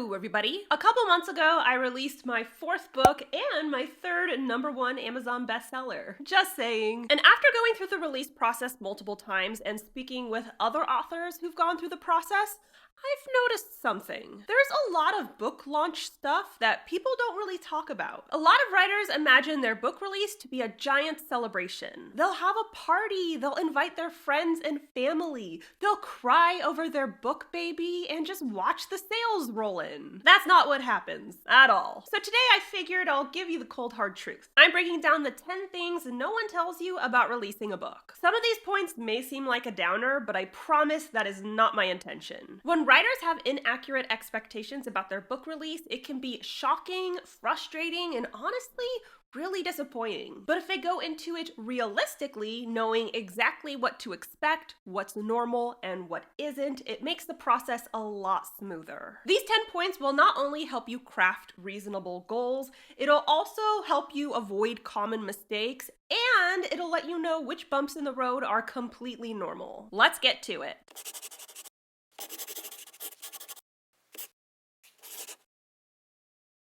Hello, everybody. A couple months ago, I released my 4th book and my 3rd #1 Amazon bestseller. Just saying. And after going through the release process multiple times and speaking with other authors who've gone through the process, I've noticed something. There's a lot of book launch stuff that people don't really talk about. A lot of writers imagine their book release to be a giant celebration. They'll have a party, they'll invite their friends and family, they'll cry over their book baby and just watch the sales roll in. That's not what happens at all. So today I figured I'll give you the cold hard truth. I'm breaking down the 10 things no one tells you about releasing a book. Some of these points may seem like a downer, but I promise that is not my intention. When writers have inaccurate expectations about their book release, it can be shocking, frustrating, and honestly, really disappointing. But if they go into it realistically, knowing exactly what to expect, what's normal, and what isn't, it makes the process a lot smoother. These 10 points will not only help you craft reasonable goals, it'll also help you avoid common mistakes, and it'll let you know which bumps in the road are completely normal. Let's get to it.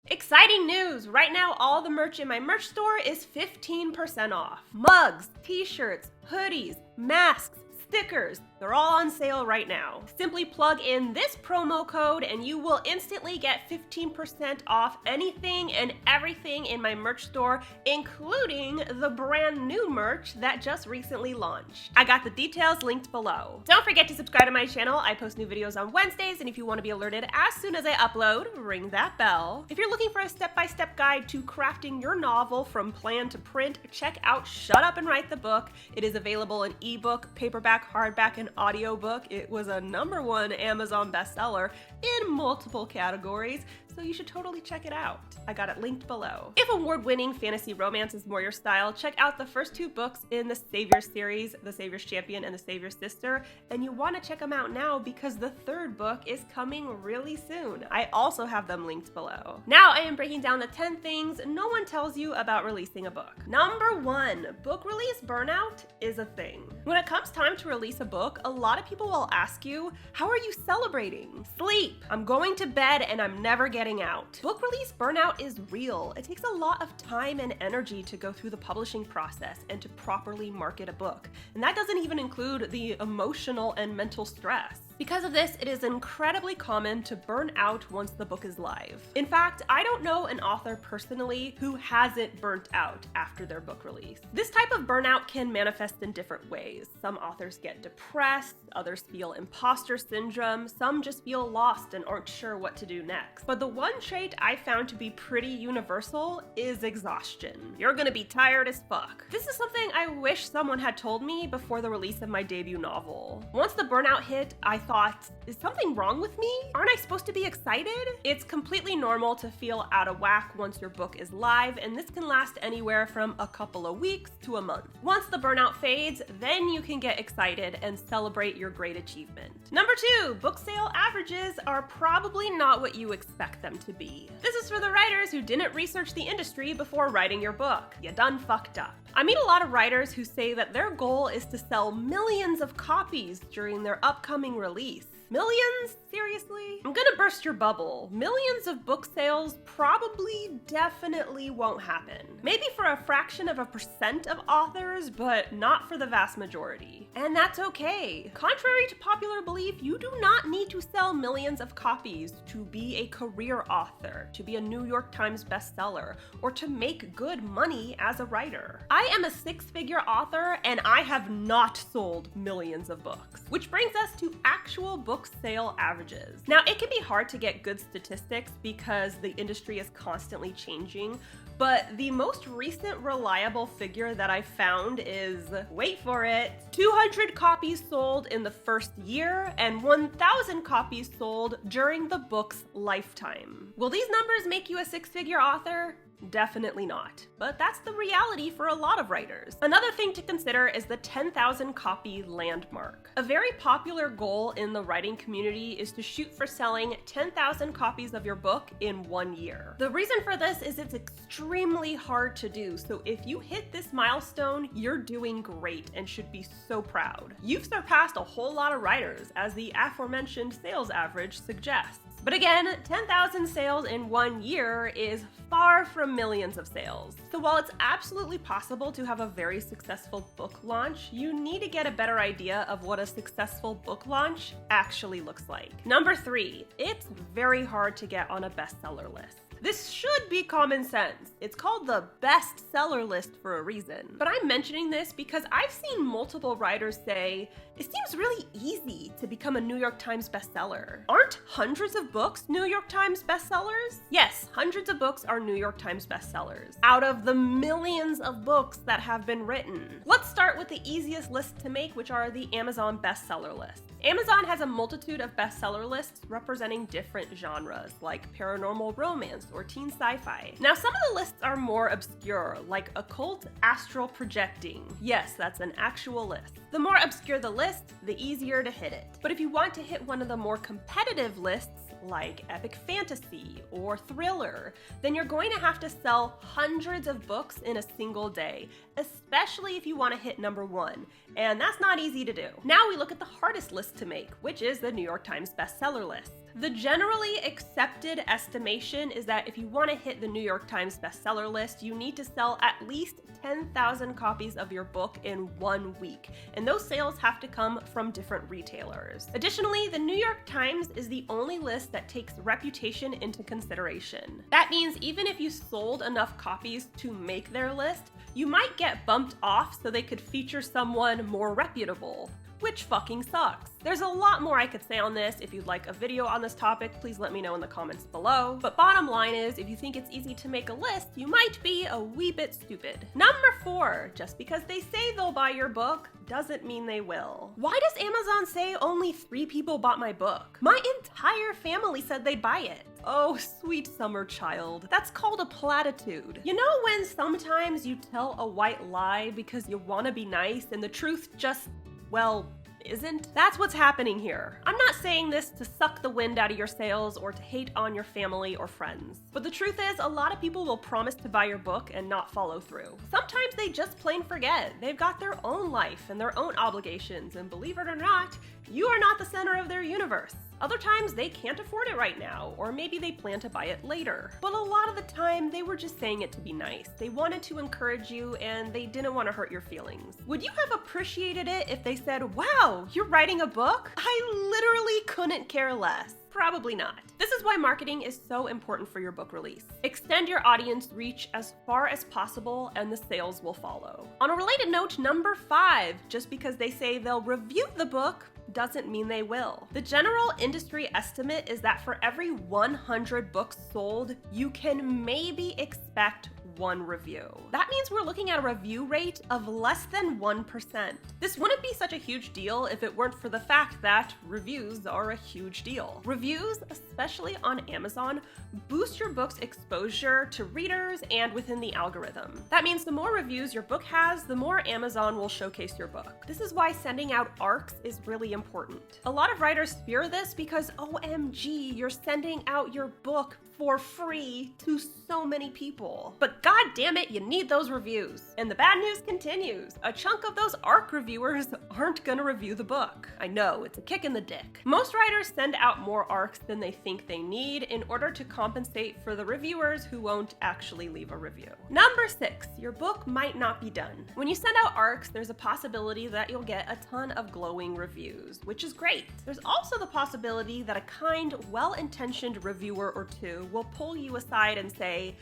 Exciting news! Right now, all the merch in my merch store is 15% off. Mugs, t-shirts, hoodies, masks, stickers, they're all on sale right now. Simply plug in this promo code and you will instantly get 15% off anything and everything in my merch store, including the brand new merch that just recently launched. I got the details linked below. Don't forget to subscribe to my channel. I post new videos on Wednesdays, and if you want to be alerted as soon as I upload, ring that bell. If you're looking for a step-by-step guide to crafting your novel from plan to print, check out Shut Up and Write the Book. It is available in ebook, paperback, hardback, and audiobook. It was a #1 Amazon bestseller in multiple categories, so you should totally check it out. I got it linked below. If award-winning fantasy romance is more your style, check out the first 2 books in the Savior series, The Savior's Champion and The Savior's Sister, and you want to check them out now because the 3rd book is coming really soon. I also have them linked below. Now I am breaking down the 10 things no one tells you about releasing a book. #1, book release burnout is a thing. When it comes time to release a book, a lot of people will ask you, how are you celebrating? Sleep. I'm going to bed and I'm never getting out. Book release burnout is real. It takes a lot of time and energy to go through the publishing process and to properly market a book. And that doesn't even include the emotional and mental stress. Because of this, it is incredibly common to burn out once the book is live. In fact, I don't know an author personally who hasn't burnt out after their book release. This type of burnout can manifest in different ways. Some authors get depressed, others feel imposter syndrome, some just feel lost and aren't sure what to do next. But the one trait I found to be pretty universal is exhaustion. You're gonna be tired as fuck. This is something I wish someone had told me before the release of my debut novel. Once the burnout hit, I thought, is something wrong with me? Aren't I supposed to be excited? It's completely normal to feel out of whack once your book is live, and this can last anywhere from a couple of weeks to a month. Once the burnout fades, then you can get excited and celebrate your great achievement. #2, book sale averages are probably not what you expect them to be. This is for the writers who didn't research the industry before writing your book. You done fucked up. I meet a lot of writers who say that their goal is to sell millions of copies during their upcoming release. Millions? Seriously? I'm gonna burst your bubble. Millions of book sales probably definitely won't happen. Maybe for a fraction of a % of authors, but not for the vast majority. And that's okay. Contrary to popular belief, you do not need to sell millions of copies to be a career author, to be a New York Times bestseller, or to make good money as a writer. I am a 6-figure author and I have not sold millions of books. Which brings us to actual book sale averages. Now, it can be hard to get good statistics because the industry is constantly changing, but the most recent reliable figure that I found is, wait for it, 200 copies sold in the first year and 1,000 copies sold during the book's lifetime. Will these numbers make you a 6-figure author? Definitely not. But that's the reality for a lot of writers. Another thing to consider is the 10,000 copy landmark. A very popular goal in the writing community is to shoot for selling 10,000 copies of your book in 1 year. The reason for this is it's extremely hard to do, so if you hit this milestone, you're doing great and should be so proud. You've surpassed a whole lot of writers, as the aforementioned sales average suggests. But again, 10,000 sales in 1 year is far from millions of sales. So while it's absolutely possible to have a very successful book launch, you need to get a better idea of what a successful book launch actually looks like. Number 3, it's very hard to get on a bestseller list. This should be common sense. It's called the bestseller list for a reason. But I'm mentioning this because I've seen multiple writers say, it seems really easy to become a New York Times bestseller. Aren't hundreds of books New York Times bestsellers? Yes, hundreds of books are New York Times bestsellers, out of the millions of books that have been written. Let's start with the easiest list to make, which are the Amazon bestseller lists. Amazon has a multitude of bestseller lists representing different genres, like paranormal romance or teen sci-fi. Now, some of the lists are more obscure, like occult astral projecting. Yes, that's an actual list. The more obscure the list, the easier to hit it. But if you want to hit one of the more competitive lists, like epic fantasy or thriller, then you're going to have to sell hundreds of books in a single day, especially if you want to hit number 1, and that's not easy to do. Now we look at the hardest list to make, which is the New York Times bestseller list. The generally accepted estimation is that if you want to hit the New York Times bestseller list, you need to sell at least 10,000 copies of your book in 1 week, and those sales have to come from different retailers. Additionally, the New York Times is the only list that takes reputation into consideration. That means even if you sold enough copies to make their list, you might get bumped off so they could feature someone more reputable, which fucking sucks. There's a lot more I could say on this. If you'd like a video on this topic, please let me know in the comments below. But bottom line is, if you think it's easy to make a list, you might be a wee bit stupid. Number 4, just because they say they'll buy your book doesn't mean they will. Why does Amazon say only 3 people bought my book? My entire family said they'd buy it. Oh, sweet summer child. That's called a platitude. You know when sometimes you tell a white lie because you want to be nice and the truth just, well, isn't? That's what's happening here. I'm not saying this to suck the wind out of your sails or to hate on your family or friends. But the truth is, a lot of people will promise to buy your book and not follow through. Sometimes they just plain forget. They've got their own life and their own obligations, and believe it or not, you are not the center of their universe. Other times they can't afford it right now, or maybe they plan to buy it later. But a lot of the time, they were just saying it to be nice. They wanted to encourage you, and they didn't want to hurt your feelings. Would you have appreciated it if they said, wow, you're writing a book? I literally couldn't care less. Probably not. This is why marketing is so important for your book release. Extend your audience reach as far as possible and the sales will follow. On a related note, number 5, just because they say they'll review the book doesn't mean they will. The general industry estimate is that for every 100 books sold, you can maybe expect 1 review. That means we're looking at a review rate of less than 1%. This wouldn't be such a huge deal if it weren't for the fact that reviews are a huge deal. Reviews, especially on Amazon, boost your book's exposure to readers and within the algorithm. That means the more reviews your book has, the more Amazon will showcase your book. This is why sending out ARCs is really important. A lot of writers fear this because OMG, you're sending out your book for free to so many people. But god damn it, you need those reviews. And the bad news continues. A chunk of those ARC reviewers aren't gonna review the book. I know, it's a kick in the dick. Most writers send out more ARCs than they think they need in order to compensate for the reviewers who won't actually leave a review. Number 6, your book might not be done. When you send out ARCs, there's a possibility that you'll get a ton of glowing reviews, which is great. There's also the possibility that a kind, well-intentioned reviewer or two will pull you aside and say,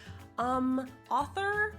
author,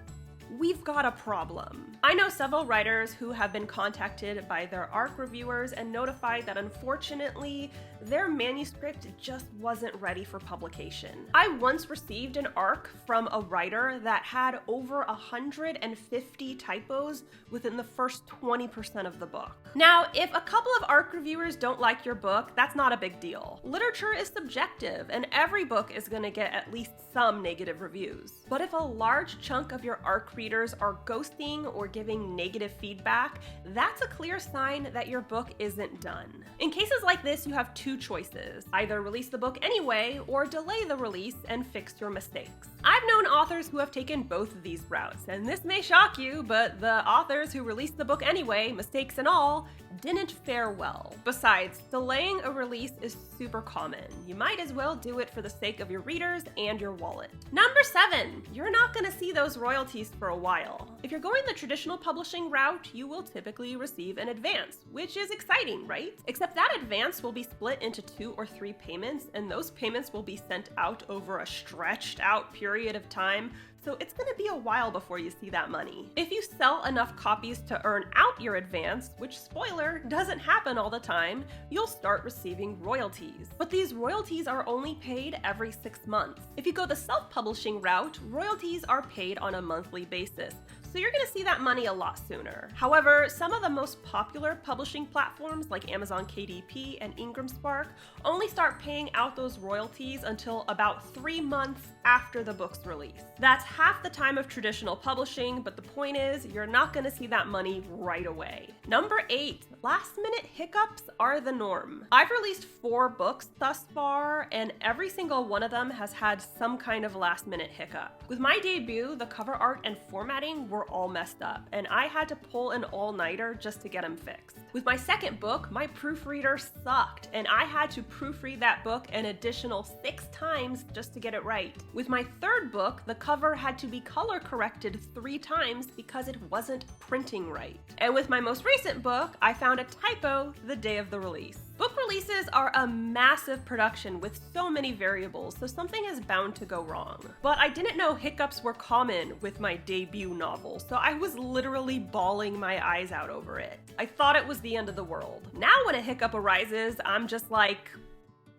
we've got a problem. I know several writers who have been contacted by their ARC reviewers and notified that unfortunately, their manuscript just wasn't ready for publication. I once received an ARC from a writer that had over 150 typos within the first 20% of the book. Now, if a couple of ARC reviewers don't like your book, that's not a big deal. Literature is subjective, and every book is gonna get at least some negative reviews. But if a large chunk of your ARC readers are ghosting or giving negative feedback, that's a clear sign that your book isn't done. In cases like this, you have 2 two choices. Either release the book anyway, or delay the release and fix your mistakes. I've known authors who have taken both of these routes, and this may shock you, but the authors who released the book anyway, mistakes and all, didn't fare well. Besides, delaying a release is super common. You might as well do it for the sake of your readers and your wallet. Number 7, you're not gonna see those royalties for a while. If you're going the traditional publishing route, you will typically receive an advance, which is exciting, right? Except that advance will be split into 2 or 3 payments, and those payments will be sent out over a stretched out period of time, so it's gonna be a while before you see that money. If you sell enough copies to earn out your advance, which, spoiler, doesn't happen all the time, you'll start receiving royalties. But these royalties are only paid every 6 months. If you go the self-publishing route, royalties are paid on a monthly basis, so you're gonna see that money a lot sooner. However, some of the most popular publishing platforms like Amazon KDP and Ingram Spark only start paying out those royalties until about 3 months after the book's release. That's half the time of traditional publishing, but the point is, you're not gonna see that money right away. Number 8, last-minute hiccups are the norm. I've released 4 books thus far, and every single one of them has had some kind of last-minute hiccup. With my debut, the cover art and formatting were all messed up, and I had to pull an all-nighter just to get them fixed. With my second book, my proofreader sucked, and I had to proofread that book an additional 6 times just to get it right. With my third book, the cover had to be color corrected 3 times because it wasn't printing right. And with my most recent book, I found a typo the day of the release. Book releases are a massive production with so many variables, so something is bound to go wrong. But I didn't know hiccups were common with my debut novel, so I was literally bawling my eyes out over it. I thought it was the end of the world. Now when a hiccup arises, I'm just like,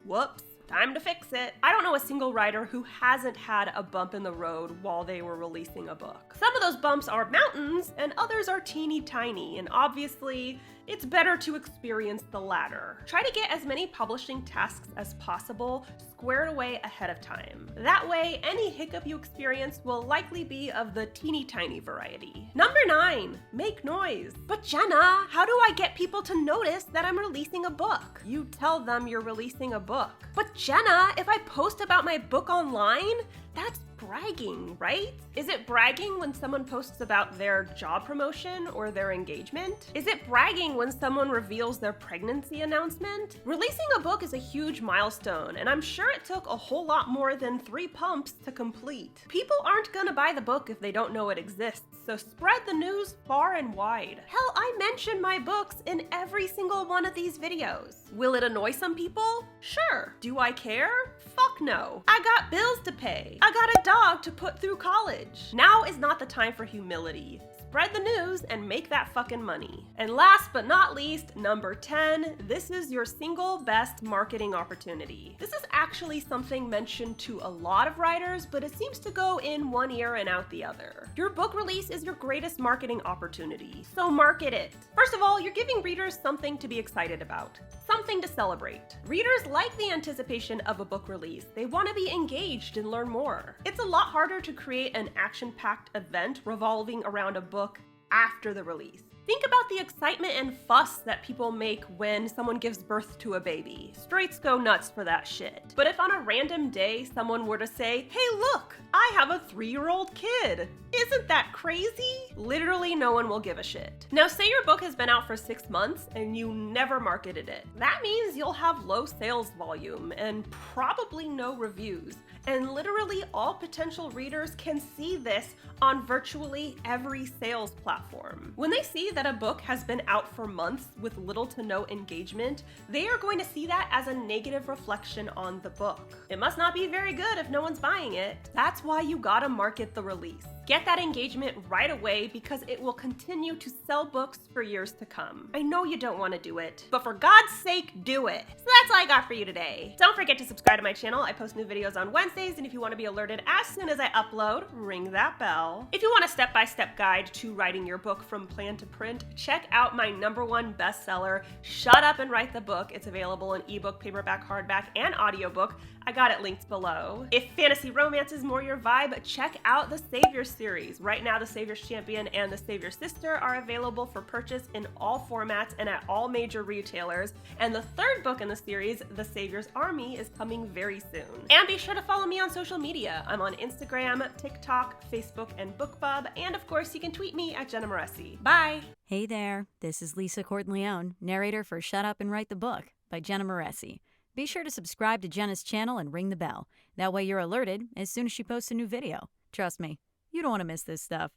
whoops. Time to fix it. I don't know a single writer who hasn't had a bump in the road while they were releasing a book. Some of those bumps are mountains and others are teeny tiny, and obviously, it's better to experience the latter. Try to get as many publishing tasks as possible squared away ahead of time. That way, any hiccup you experience will likely be of the teeny tiny variety. Number 9, make noise. But Jenna, how do I get people to notice that I'm releasing a book? You tell them you're releasing a book. But Jenna, if I post about my book online, that's bragging, right? Is it bragging when someone posts about their job promotion or their engagement? Is it bragging when someone reveals their pregnancy announcement? Releasing a book is a huge milestone, and I'm sure it took a whole lot more than 3 pumps to complete. People aren't gonna buy the book if they don't know it exists, so spread the news far and wide. Hell, I mention my books in every single one of these videos. Will it annoy some people? Sure. Do I care? Fuck no. I got bills to pay. I got a dog to put through college. Now is not the time for humility. Spread the news and make that fucking money. And last but not least, number 10, this is your single best marketing opportunity. This is actually something mentioned to a lot of writers, but it seems to go in one ear and out the other. Your book release is your greatest marketing opportunity, so market it. First of all, you're giving readers something to be excited about, something to celebrate. Readers like the anticipation of a book release. They want to be engaged and learn more. It's a lot harder to create an action-packed event revolving around a book after the release. Think about the excitement and fuss that people make when someone gives birth to a baby. Straights go nuts for that shit. But if on a random day someone were to say, hey look, I have a 3-year-old kid, isn't that crazy? Literally no one will give a shit. Now say your book has been out for 6 months and you never marketed it. That means you'll have low sales volume and probably no reviews. And literally all potential readers can see this on virtually every sales platform. When they see that a book has been out for months with little to no engagement, they are going to see that as a negative reflection on the book. It must not be very good if no one's buying it. That's why you gotta market the release. Get that engagement right away because it will continue to sell books for years to come. I know you don't want to do it, but for God's sake, do it. So that's all I got for you today. Don't forget to subscribe to my channel. I post new videos on Wednesdays, and if you want to be alerted as soon as I upload, ring that bell. If you want a step-by-step guide to writing your book from plan to print, check out my #1 bestseller, Shut Up and Write the Book. It's available in ebook, paperback, hardback, and audiobook. I got it linked below. If fantasy romance is more your vibe, check out the Savior series. Right now, the Savior's Champion and the Savior's Sister are available for purchase in all formats and at all major retailers. And the third book in the series, The Savior's Army, is coming very soon. And be sure to follow me on social media. I'm on Instagram, TikTok, Facebook, and BookBub. And of course, you can tweet me at Jenna Moreci. Bye! Hey there, this is Lisa Corton-Leone, narrator for Shut Up and Write the Book by Jenna Moreci. Be sure to subscribe to Jenna's channel and ring the bell. That way you're alerted as soon as she posts a new video. Trust me, you don't want to miss this stuff.